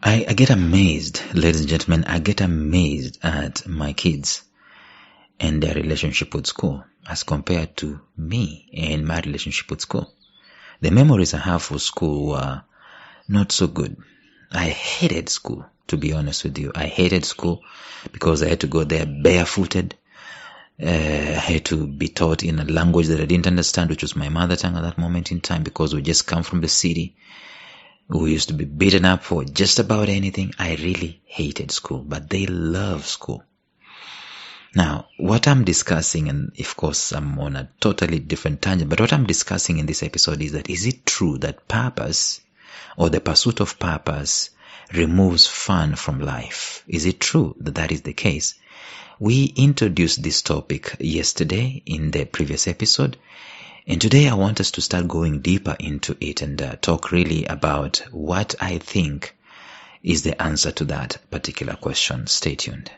I get amazed, ladies and gentlemen, I get amazed at my kids and their relationship with school as compared to me and my relationship with school. The memories I have for school were not so good. I hated school, to be honest with you. I hated school because I had to go there barefooted. I had to be taught in a language that I didn't understand, which was my mother tongue at that moment in time, because we just come from the city. We used to be beaten up for just about anything. I really hated school, but they love school. Now, what I'm discussing, and of course I'm on a totally different tangent, but what I'm discussing in this episode is that, is it true that purpose or the pursuit of purpose removes fun from life? Is it true that that is the case? We introduced this topic yesterday in the previous episode, and today I want us to start going deeper into it and talk really about what I think is the answer to that particular question. Stay tuned.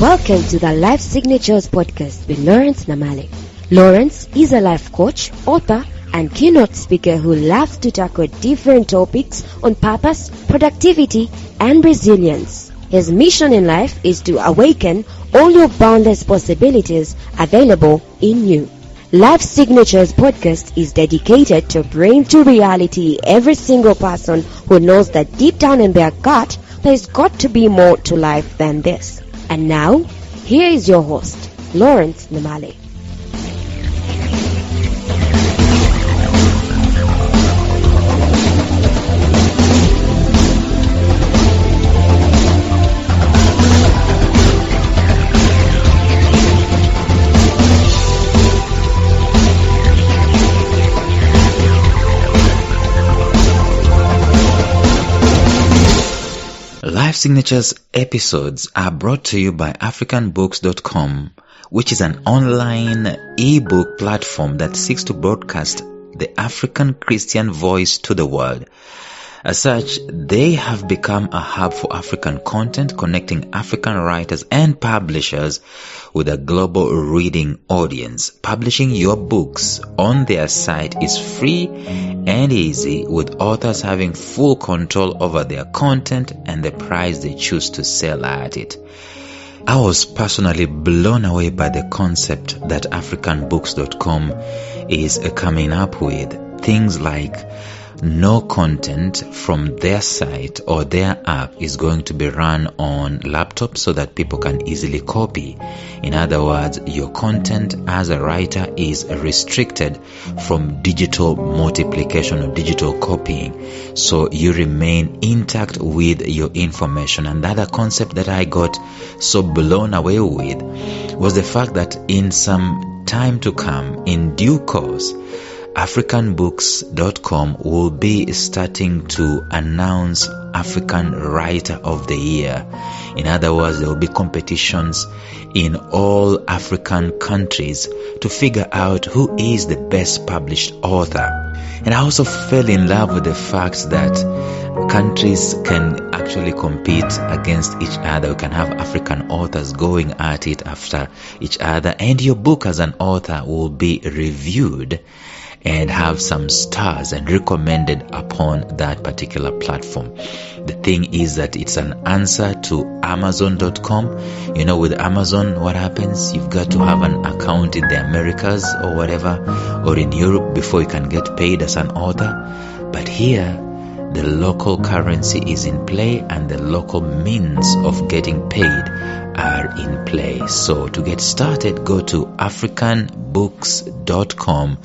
Welcome to the Life Signatures podcast with Lawrence Namale. Lawrence is a life coach, author, and keynote speaker who loves to tackle different topics on purpose, productivity, and resilience. His mission in life is to awaken all your boundless possibilities available in you. Life Signatures podcast is dedicated to bring to reality every single person who knows that deep down in their gut, there's got to be more to life than this. And now, here is your host, Lawrence Namale. Life Signatures episodes are brought to you by africanbooks.com, which is an online ebook platform that seeks to broadcast the African Christian voice to the world. As such, they have become a hub for African content, connecting African writers and publishers with a global reading audience. Publishing your books on their site is free and easy, with authors having full control over their content and the price they choose to sell at it. I was personally blown away by the concept that africanbooks.com is coming up with. Things like no content from their site or their app is going to be run on laptops so that people can easily copy. In other words, your content as a writer is restricted from digital multiplication or digital copying, so you remain intact with your information. And the other concept that I got so blown away with was the fact that in some time to come, in due course, africanbooks.com will be starting to announce African Writer of the Year. In other words, there will be competitions in all African countries to figure out who is the best published author. And I also fell in love with the fact that countries can actually compete against each other. We can have African authors going at it after each other, and your book as an author will be reviewed and have some stars and recommended upon that particular platform. The thing is that it's an answer to Amazon.com. You know, with Amazon, what happens? You've got to have an account in the Americas or whatever, or in Europe, before you can get paid as an author. But here, the local currency is in play and the local means of getting paid are in play. So to get started, go to africanbooks.com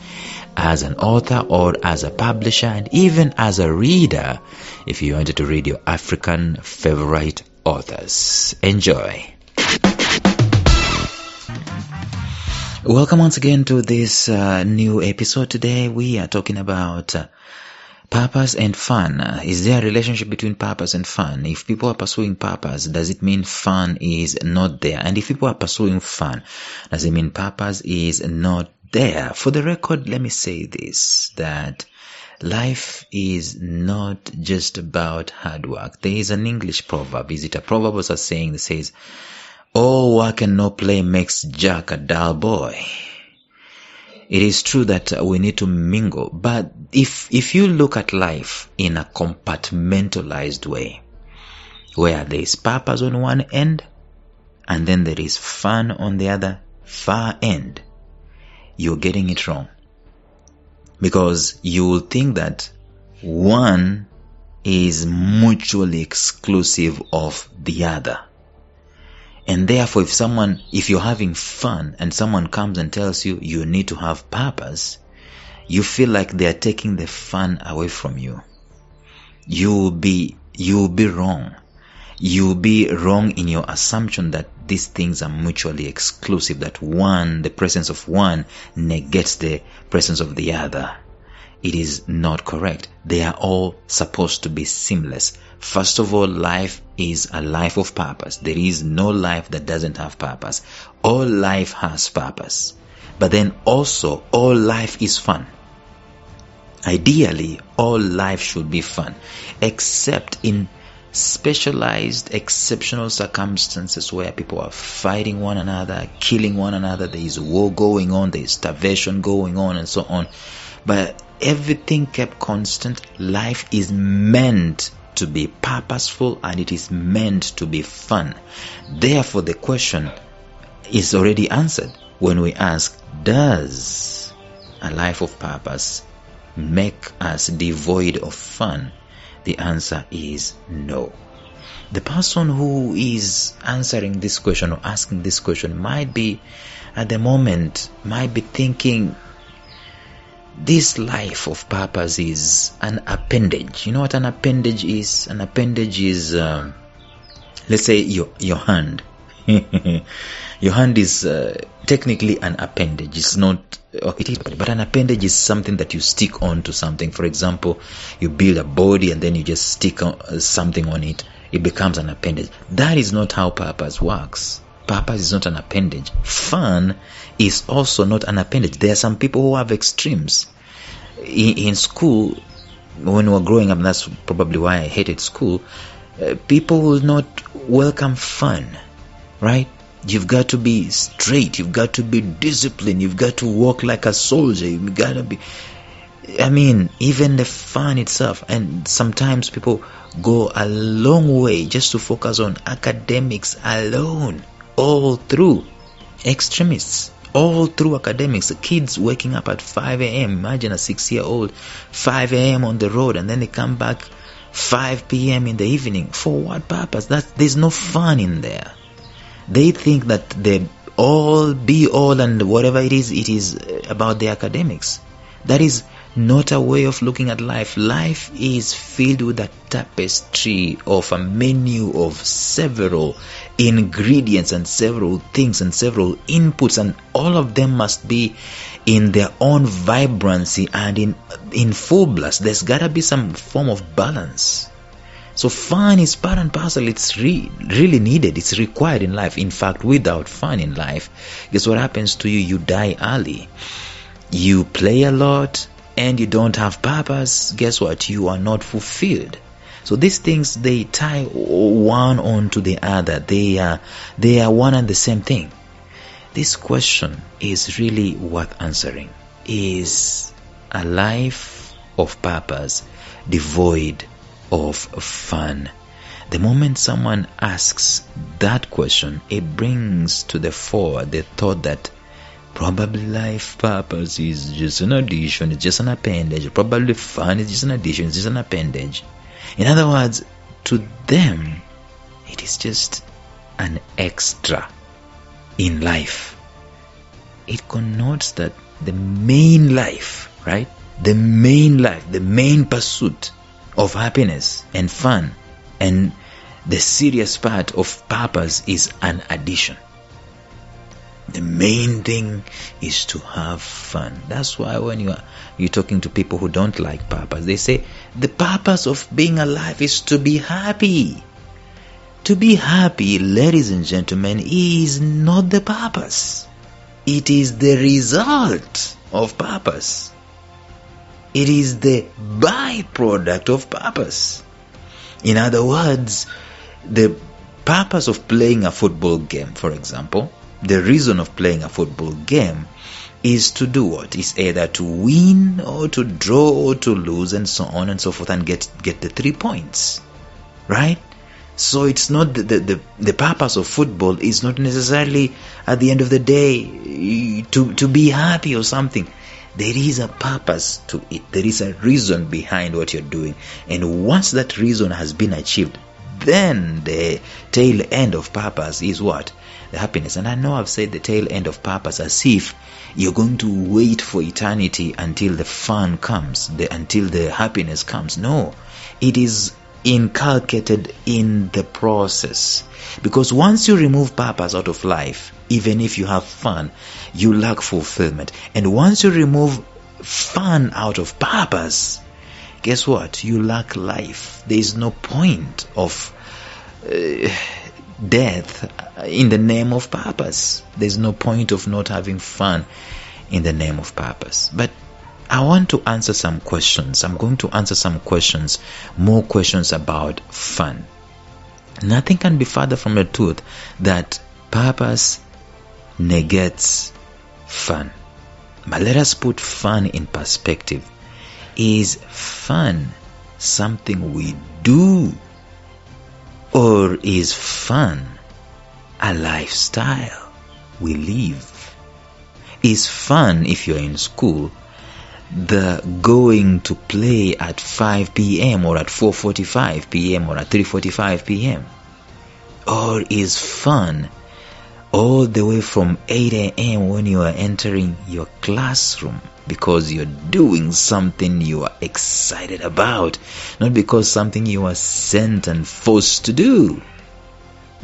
as an author or as a publisher, and even as a reader if you wanted to read your African favorite authors. Enjoy. Welcome once again to this new episode. Today we are talking about purpose and fun. Is there a relationship between purpose and fun? If people are pursuing purpose, does it mean fun is not there? And if people are pursuing fun, does it mean purpose is not there? For the record, let me say this, that Life is not just about hard work. There is an English proverb. Is it a proverb or a saying that says, all work and no play makes Jack a dull boy? It is true that we need to mingle, but if you look at life in a compartmentalized way, where there is purpose on one end, and then there is fun on the other far end, you're getting it wrong. Because you will think that one is mutually exclusive of the other. And therefore, if you're having fun and someone comes and tells you you need to have purpose, you feel like they're taking the fun away from you. You'll be wrong. You'll be wrong in your assumption that these things are mutually exclusive, that the presence of one negates the presence of the other. It is not correct. They are all supposed to be seamless. First of all, life is a life of purpose. There is no life that doesn't have purpose. All life has purpose. But then also, all life is fun. Ideally, all life should be fun, except in specialized, exceptional circumstances where people are fighting one another, killing one another, there is war going on, there is starvation going on, and so on. But everything kept constant, life is meant to be purposeful and it is meant to be fun. Therefore, the question is already answered when we ask, does a life of purpose make us devoid of fun? The answer is no. The person who is answering this question or asking this question might be, at the moment, might be thinking, this life of purpose is an appendage. You know what an appendage is? An appendage is, let's say, your hand. Your hand is technically an appendage. It's not, it is, but an appendage is something that you stick on to something. For example, you build a body and then you just stick something on it. It becomes an appendage. That is not how purpose works. Purpose is not an appendage. Fun is also not an appendage. There are some people who have extremes. In school, when we were growing up, that's probably why I hated school, people will not welcome fun, right? You've got to be straight. You've got to be disciplined. You've got to walk like a soldier. You've got to be, even the fun itself. And sometimes people go a long way just to focus on academics alone, all through extremists, all through academics. The kids waking up at 5 a.m. Imagine a 6-year-old, 5 a.m. on the road, and then they come back 5 p.m. in the evening. For what purpose? There's no fun in there. They think that the all be all and whatever it is about the academics. That is not a way of looking at life. Life is filled with a tapestry of a menu of several ingredients and several things and several inputs, and all of them must be in their own vibrancy and in full blast. There's gotta be some form of balance. So fun is part and parcel. It's really needed. It's required in life. In fact, without fun in life, guess what happens to you? You die early. You play a lot and you don't have purpose. Guess what? You are not fulfilled. So these things, they tie one onto the other. They are one and the same thing. This question is really worth answering. Is a life of purpose devoid of fun? The moment someone asks that question, it brings to the fore the thought that probably life purpose is just an addition, it's just an appendage. Probably fun is just an addition, it's just an appendage. In other words, to them, it is just an extra in life. It connotes that the main life, right? The main life, the main pursuit of happiness and fun and the serious part of purpose is an addition. The main thing is to have fun. That's why when you're talking to people who don't like purpose, they say the purpose of being alive is to be happy. To be happy, ladies and gentlemen, is not the purpose. It is the result of purpose. It is the byproduct of purpose. In other words, the purpose of playing a football game, for example, the reason of playing a football game is to do what? Is either to win or to draw or to lose and so on and so forth and get the 3 points. Right? So it's not the purpose of football is not necessarily at the end of the day to be happy or something. There is a purpose to it. There is a reason behind what you're doing. And once that reason has been achieved, then the tail end of purpose is what? The happiness. And I know I've said the tail end of purpose as if you're going to wait for eternity until the fun comes, until the happiness comes. No, it is inculcated in the process. Because once you remove purpose out of life, even if you have fun, you lack fulfillment. And once you remove fun out of purpose, guess what? You lack life. There is no point of death in the name of purpose. There's no point of not having fun in the name of purpose. But I want to answer some questions. I'm going to answer some questions, more questions about fun. Nothing can be further from the truth that purpose negates fun. But let us put fun in perspective. Is fun something we do, or is fun a lifestyle we live? Is fun, if you're in school, the going to play at 5 p.m. or at 4:45 p.m. or at 3:45 p.m.? Or is fun all the way from 8 a.m. when you are entering your classroom because you're doing something you are excited about, not because something you are sent and forced to do?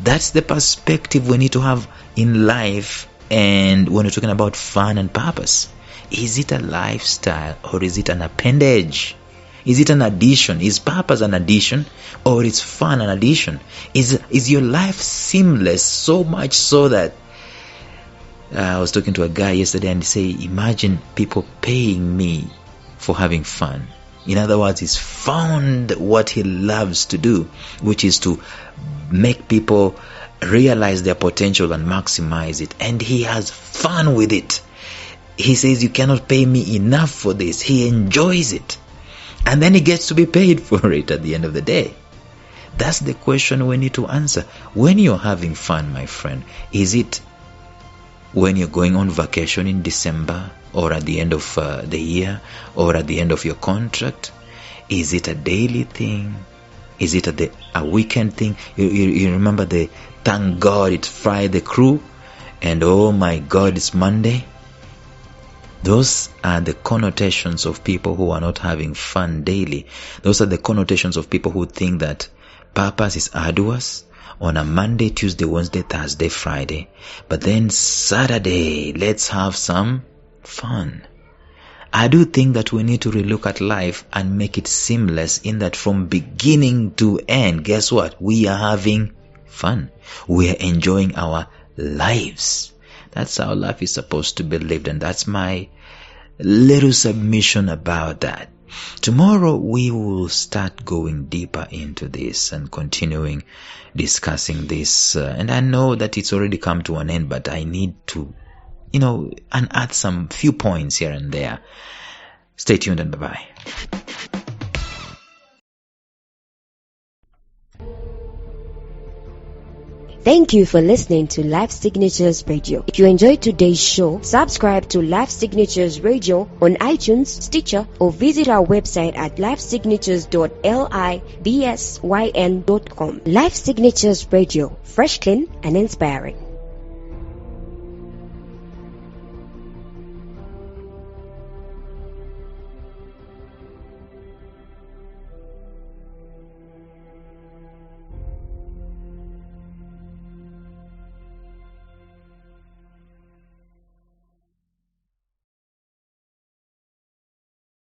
That's the perspective we need to have in life. And when we're talking about fun and purpose, is it a lifestyle or is it an appendage? Is it an addition? Is purpose an addition, or is fun an addition? Is your life seamless so much so that I was talking to a guy yesterday and he said, imagine people paying me for having fun. In other words, he's found what he loves to do, which is to make people realize their potential and maximize it. And he has fun with it. He says, you cannot pay me enough for this. He enjoys it. And then he gets to be paid for it at the end of the day. That's the question we need to answer. When you're having fun, my friend, is it when you're going on vacation in December, or at the end of the year, or at the end of your contract? Is it a daily thing? Is it a weekend thing? You remember the thank God it's Friday crew, and oh my God it's Monday? Those are the connotations of people who are not having fun daily. Those are the connotations of people who think that purpose is arduous on a Monday, Tuesday, Wednesday, Thursday, Friday. But then Saturday, let's have some fun. I do think that we need to relook at life and make it seamless, in that from beginning to end, guess what? We are having fun. We are enjoying our lives. That's how life is supposed to be lived, and that's my little submission about that. Tomorrow we will start going deeper into this and continuing discussing this. And I know that it's already come to an end, but I need to, and add some few points here and there. Stay tuned and bye-bye. Thank you for listening to Life Signatures Radio. If you enjoyed today's show, subscribe to Life Signatures Radio on iTunes, Stitcher, or visit our website at lifesignatures.libsyn.com. Life Signatures Radio, fresh, clean, and inspiring.